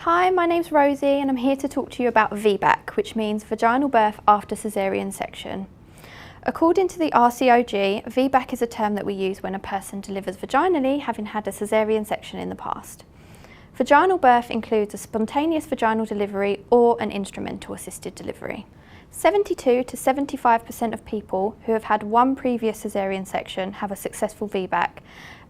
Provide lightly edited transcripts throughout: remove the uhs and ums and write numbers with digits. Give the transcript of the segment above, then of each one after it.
Hi, my name's Rosie and I'm here to talk to you about VBAC, which means vaginal birth after caesarean section. According to the RCOG, VBAC is a term that we use when a person delivers vaginally, having had a caesarean section in the past. Vaginal birth includes a spontaneous vaginal delivery or an instrumental assisted delivery. 72 to 75% of people who have had one previous caesarean section have a successful VBAC,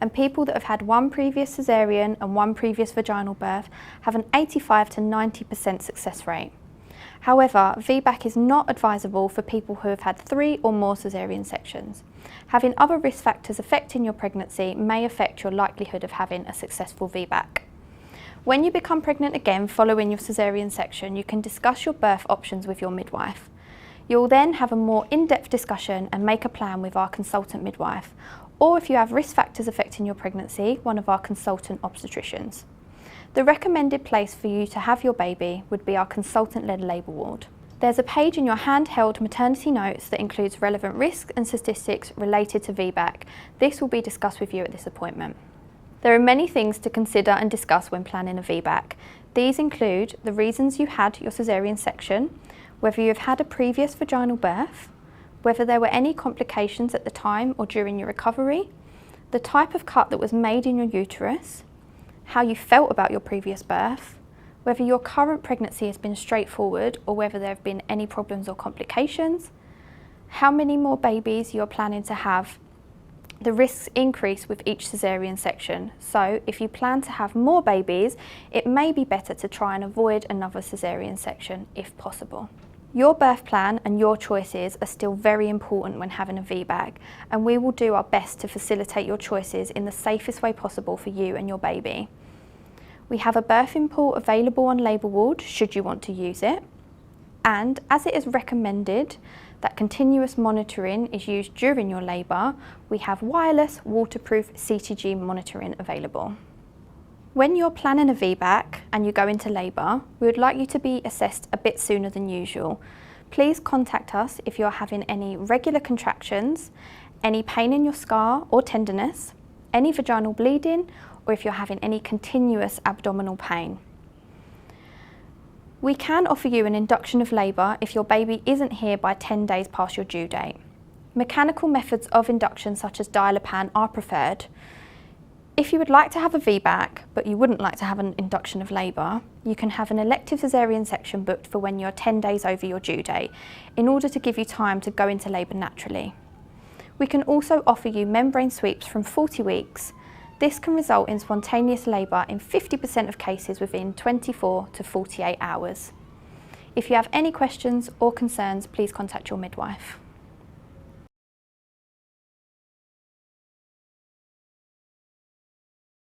and people that have had one previous caesarean and one previous vaginal birth have an 85 to 90% success rate. However, VBAC is not advisable for people who have had 3 or more caesarean sections. Having other risk factors affecting your pregnancy may affect your likelihood of having a successful VBAC. When you become pregnant again following your caesarean section, you can discuss your birth options with your midwife. You will then have a more in-depth discussion and make a plan with our consultant midwife, or if you have risk factors affecting your pregnancy, one of our consultant obstetricians. The recommended place for you to have your baby would be our consultant-led labour ward. There's a page in your handheld maternity notes that includes relevant risks and statistics related to VBAC. This will be discussed with you at this appointment. There are many things to consider and discuss when planning a VBAC. These include the reasons you had your caesarean section, whether you have had a previous vaginal birth, whether there were any complications at the time or during your recovery, the type of cut that was made in your uterus, how you felt about your previous birth, whether your current pregnancy has been straightforward or whether there have been any problems or complications, how many more babies you are planning to have. The risks increase with each caesarean section, so if you plan to have more babies, it may be better to try and avoid another caesarean section if possible. Your birth plan and your choices are still very important when having a VBAC, and we will do our best to facilitate your choices in the safest way possible for you and your baby. We have a birthing pool available on labour ward should you want to use it, and as it is recommended that continuous monitoring is used during your labour, we have wireless waterproof CTG monitoring available. When you're planning a VBAC and you go into labour, we would like you to be assessed a bit sooner than usual. Please contact us if you're having any regular contractions, any pain in your scar or tenderness, any vaginal bleeding, or if you're having any continuous abdominal pain. We can offer you an induction of labour if your baby isn't here by 10 days past your due date. Mechanical methods of induction such as dial-a-pan are preferred. If you would like to have a VBAC but you wouldn't like to have an induction of labour, you can have an elective caesarean section booked for when you're 10 days over your due date in order to give you time to go into labour naturally. We can also offer you membrane sweeps from 40 weeks. This can result in spontaneous labour in 50% of cases within 24 to 48 hours. If you have any questions or concerns, please contact your midwife.